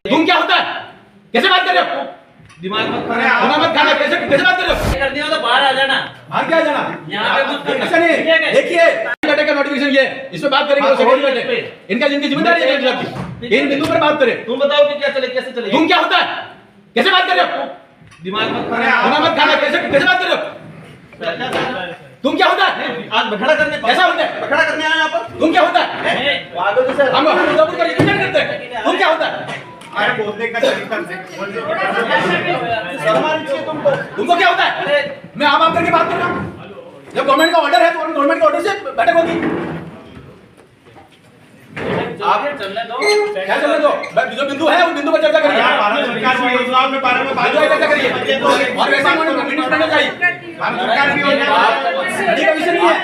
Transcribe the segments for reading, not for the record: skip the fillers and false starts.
तुम क्या होता है? कैसे बात कर रहे हो? दिमाग मत खाना कैसे कैसे बात कर रहे हो? कर दिया तो बाहर आ जाना। बाहर क्या जाना? यहाँ पे मत करना। ऐसा नहीं, देखिए बेटे का नोटिफिकेशन ये है, इस पे बात करेंगे तो सेक्रेटरी बैठे, इनका जिनकी जिम्मेदारी है आपकी, इन बिंदु पर बात करें। तुम बताओ कि क्या चले, कैसे चले? तुम क्या होता है? कैसे बात कर रहे हो? दिमाग मत खाना कैसे कैसे बात कर रहे हो? तुम क्या होता है? आज बखड़ा करने कैसा होता है? बखड़ा करने आए यहाँ पर? तुम क्या होता है? हम उद्धवपुर का रिप्रेजेंट करते हैं, तुम क्या होता है? अरे बोलने का तरीका तुमको क्या होता है? मैं आप करके बात कर रहा हूँ। जब गवर्नमेंट का ऑर्डर है तो गवर्नमेंट के ऑर्डर से बैठक होगी। आप चलने दो। क्या चलने दो? जो बिंदु है उस बिंदु पर चर्चा करिए। भारत सरकार की योजनाओं के बारे में बात चर्चा करिए और वैसा मिनट करना चाहिए। भारत सरकार की योजना विषय नहीं है।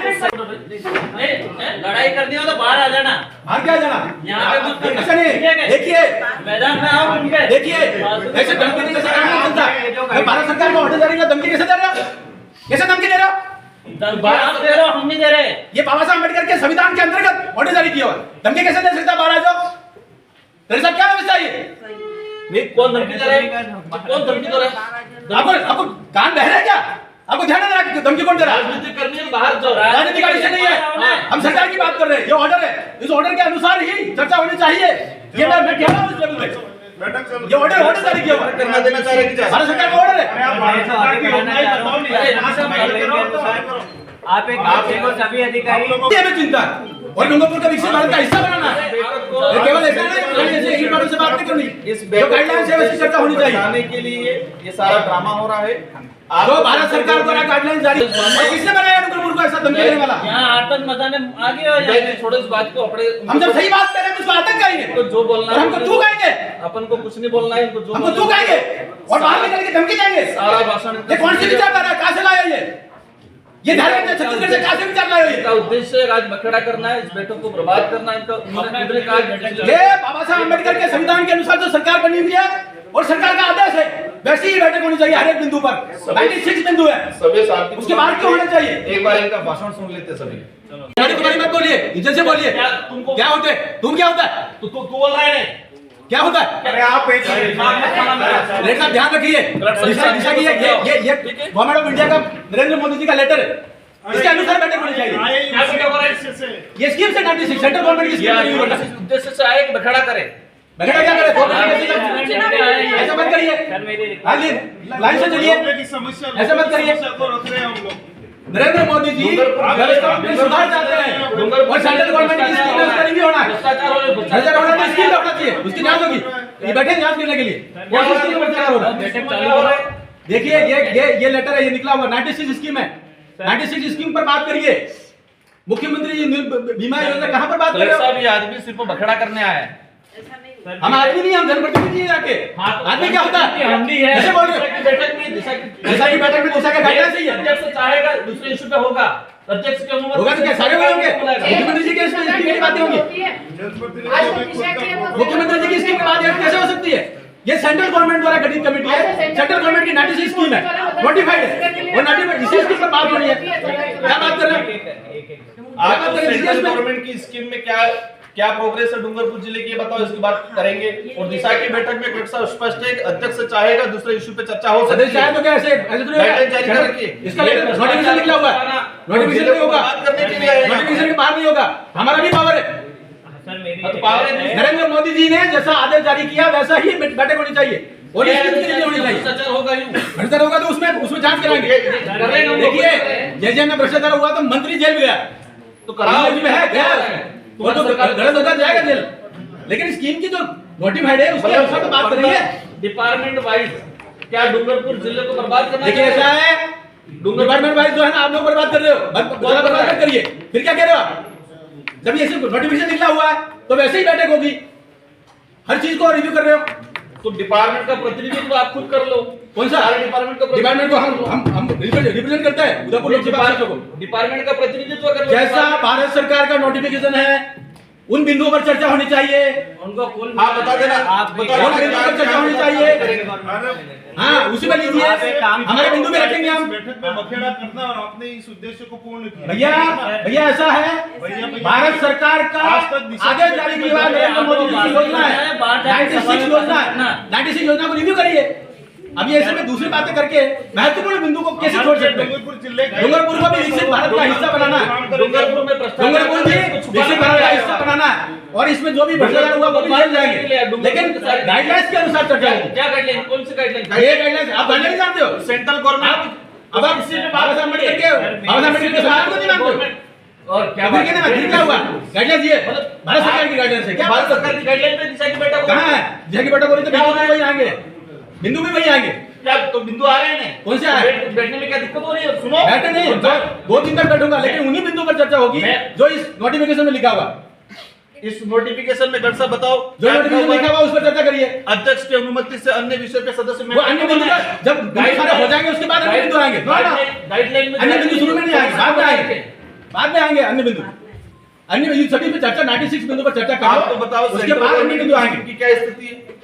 लड़ाई करनी हो तो बाहर आ जाना। बाहर क्या जाना? यहाँ पे मत करना। ऐसा नहीं, देखिए मैदान में आओ उनके। देखिए ऐसे धमकी कैसे काम नहीं चलता। भारत सरकार का ऑर्डर जारी किया, धमकी कैसे दे रहे हो? कैसे धमकी दे रहे हो? आप दे रहे हो, हम नहीं दे रहे। ये बाबा साहब अम्बेडकर के संविधान के अंतर्गत ऑर्डर जारी किया हुआ, धमकी कैसे दे सकता? बाहर आ जाओ। तेरे साथ क्या व्यवस्था है? नहीं, कौन धमकी दे रहा है? कौन धमकी दे रहा है? आपको कान बह रहा है क्या? आपको ध्यान नहीं रहा धमकी कौन दे रहा है? राजनीति करनी है बाहर जाओ। राजनीति का विषय नहीं है, हम सरकार की बात कर रहे हैं। ये ऑर्डर है, इस ऑर्डर के अनुसार ही चर्चा होनी चाहिए। ये मैं कह रहा हूँ इस लेवल पे। ये ऑर्डर जारी किया हुआ करना देना चाह रहे हैं। भारत सरकार का ऑर्डर है। भारत सरकार की योजनाएं बताओ आप एक को सभी अधिकारी ये हमें चिंता है और डूंगरपुर का विकसित भारत का हिस्सा बनाना है। ये केवल ऐसा नहीं, ऐसे ही बातों से बात नहीं करनी। इस जो गाइडलाइंस है वैसी चर्चा होनी चाहिए। बनाने के लिए ये सारा ड्रामा हो रहा है। जो भारत सरकार द्वारा गाइडलाइन जारी, और किसने बनाया डूंगरपुर को ऐसा धमकी देने वाला? यहाँ आतंक मचाने आगे हो जाए। छोड़ो इस बात को, अपने हम जब सही बात कर रहे हैं तो उसको आतंक कहेंगे, तो जो बोलना और हमको तू कहेंगे, अपन को कुछ नहीं बोलना है। इनको जो हमको तू कहेंगे और बाहर निकल के धमकी देंगे। सारा भाषण ये कौन सी विचारधारा है? कहाँ से लाया ये झारखंड से, छत्तीसगढ़ से कहाँ से विचार लाया इनका उद्देश्य आज बखड़ा करना है, इस बैठक को बर्बाद करना है। इनका ये बाबा साहब अम्बेडकर के संविधान के अनुसार जो सरकार बनी हुई है और सरकार का आदेश है, वैसी ही बैठक होनी चाहिए हर एक बिंदु पर। 96 बिंदु है, सभी शांति, उसके बाद क्यों होना चाहिए? एक बार इनका भाषण सुन लेते सभी। तुम्हारी मत बोलिए, इज्जत से बोलिए। क्या होते है? तुम क्या होता है? तू बोल रहा है क्या होता है? अरे आप एक लेटर का ध्यान रखिए। दिशा की ये गवर्नमेंट ऑफ इंडिया का नरेंद्र मोदी जी का लेटर है, इसके अनुसार बैठक होनी चाहिए। ये स्कीम से 96 सेंट्रल गवर्नमेंट की स्कीम बनी हुई है। उद्देश्य से आए कि बखड़ा करे। बखड़ा क्या करे? ऐसा मत करिए, लाइन से चलिए, ऐसा मत करिए। नरेंद्र मोदी जी व्यवस्था में सुधार चाहते हैं और सेंट्रल गवर्नमेंट की स्कीम में उसका रिव्यू होना है। सेंट्रल गवर्नमेंट की स्कीम होना चाहिए, उसकी जांच होगी। ये बैठे जांच करने के लिए कौन सी स्कीम पर हो रहा है? देखिए ये लेटर है, ये निकला हुआ 96 स्कीम है। 96 स्कीम पर बात करिए। मुख्यमंत्री बीमा योजना कहाँ पर बात कर रहे हो? ये आदमी सिर्फ बखड़ा करने आया है। हम आदमी नहीं, हम जनप्रतिनिधि हैं जाके। आदमी क्या होता है? ऐसे बोल रहे हो? बैठक में दिशा की बैठक में दिशा का गाइडलाइंस ही है। अध्यक्ष चाहेगा दूसरे इशू पे होगा, अध्यक्ष के अनुमति होगा तो क्या सारे होंगे? मुख्यमंत्री जी के इसमें स्कीम की बातें होंगी। मुख्यमंत्री जी की स्कीम की बात कैसे हो सकती है? ये सेंट्रल गवर्नमेंट द्वारा गठित कमेटी है, सेंट्रल गवर्नमेंट की 96 स्कीम है, नोटिफाइड है और नोटिफाइड इसी स्कीम पर बात होनी है। क्या बात कर रहे हैं? आप सेंट्रल गवर्नमेंट की स्कीम में क्या प्रोग्रेस है डूंगरपुर जिले की, बताओ, इसकी बात करेंगे। और दिशा की बैठक में कक्षा स्पष्ट है कि अध्यक्ष चाहेगा दूसरे इशू पे चर्चा हो सकती है। तो क्या ऐसे जारी कर रखिए। इसका नोटिफिकेशन निकला हुआ है, नोटिफिकेशन नहीं होगा, बात करने के लिए नोटिफिकेशन के बाहर नहीं होगा। हमारा भी पावर है। नरेंद्र मोदी जी ने जैसा आदेश जारी किया वैसा ही बैठक होनी चाहिए और होनी चाहिए। भ्रष्टाचार होगा तो उसमें जांच कराएंगे। देखिए जैसे में भ्रष्टाचार हुआ तो मंत्री जेल गया, तो कराने वो तो गलत होता जाएगा जेल। लेकिन स्कीम की जो नोटिफाइड है उसके अनुसार तो बात करेंगे। डिपार्टमेंट वाइज क्या डूंगरपुर जिले को बर्बाद करना? देखिए ऐसा है, डिपार्टमेंट वाइज जो है ना आप लोग बर्बाद कर रहे हो, बर्बाद मत करिए। फिर क्या कह रहे हो आप? जब ये नोटिफिकेशन निकला हुआ है तो वैसे ही बैठक होगी, हर चीज को रिव्यू कर रहे हो तो डिपार्टमेंट का प्रतिनिधित्व आप खुद कर लो। कौन सा डिपार्टमेंट का डिपार्टमेंट को हम रिप्रेजेंट करते हैं उदयपुर लोकसभा क्षेत्र को। डिपार्टमेंट का प्रतिनिधित्व कर लो। जैसा भारत सरकार का नोटिफिकेशन है उन बिंदुओं पर चर्चा होनी चाहिए। उनको कुल हाँ, बता देना। आप बता उन बिंदुओं पर चर्चा होनी चाहिए। हाँ, उसी पर लीजिए, हमारे बिंदु में रखेंगे हम। बैठक में बखेड़ा करना और आपने इस उद्देश्य को पूर्ण किया। भैया ऐसा है, भारत सरकार का आदेश जारी किया हुआ नरेंद्र मोदी जी की योजना है, 96 योजना है, 96 योजना को रिव्यू करिए। अब ये ऐसे में दूसरी बातें करके महत्वपूर्ण बिंदु को कैसे छोड़ सकते हैं? डूंगरपुर जिले डूंगरपुर को भी विकसित भारत का हिस्सा बनाना है। डूंगरपुर में डूंगरपुर भी विकसित भारत का हिस्सा बनाना है, और इसमें जो भी भ्रष्टाचार हुआ वो भी निकल जाएंगे, लेकिन गाइडलाइंस के अनुसार चर्चा होगी। क्या गाइडलाइन, कौन सी गाइडलाइन? ये गाइडलाइंस आप गाइडलाइन जानते हो? Central government. अब आप बाबा साहब अम्बेडकर के समाज को नहीं मानते हो? और क्या फिर कहना फिर क्या हुआ? गाइडलाइंस ये भारत सरकार की गाइडलाइंस है क्या? भारत सरकार की गाइडलाइन पे दिशा की बैठक कहाँ है? दिशा की बैठक हो रही तो बिंदु भी वही आएंगे, बिंदु भी वही आएंगे। क्या तो बिंदु आ रहे हैं? कौन से आए? बैठने में क्या दिक्कत हो रही है? सुनो, बैठे नहीं, 2 दिन तक बैठूंगा, लेकिन उन्हीं बिंदुओं पर चर्चा होगी जो इस नोटिफिकेशन में लिखा हुआ। इस नोटिफिकेशन में डॉक्टर साहब बताओ, जो नोटिफिकेशन में लिखा हुआ उस पर चर्चा करिए। अध्यक्ष की अनुमति से अन्य विषय पे सदस्य वो अन्य बिंदु जब बिंदु सारे हो जाएंगे उसके बाद अन्य बिंदु आएंगे। गाइडलाइन में अन्य बिंदु शुरू में नहीं आएंगे, बाद में आएंगे, बाद में आएंगे अन्य बिंदु। अन्य सभी पे चर्चा 96 बिंदु पर चर्चा आप तो करो, बताओ उसके बाद अन्य बिंदु आएंगे। की क्या स्थिति है?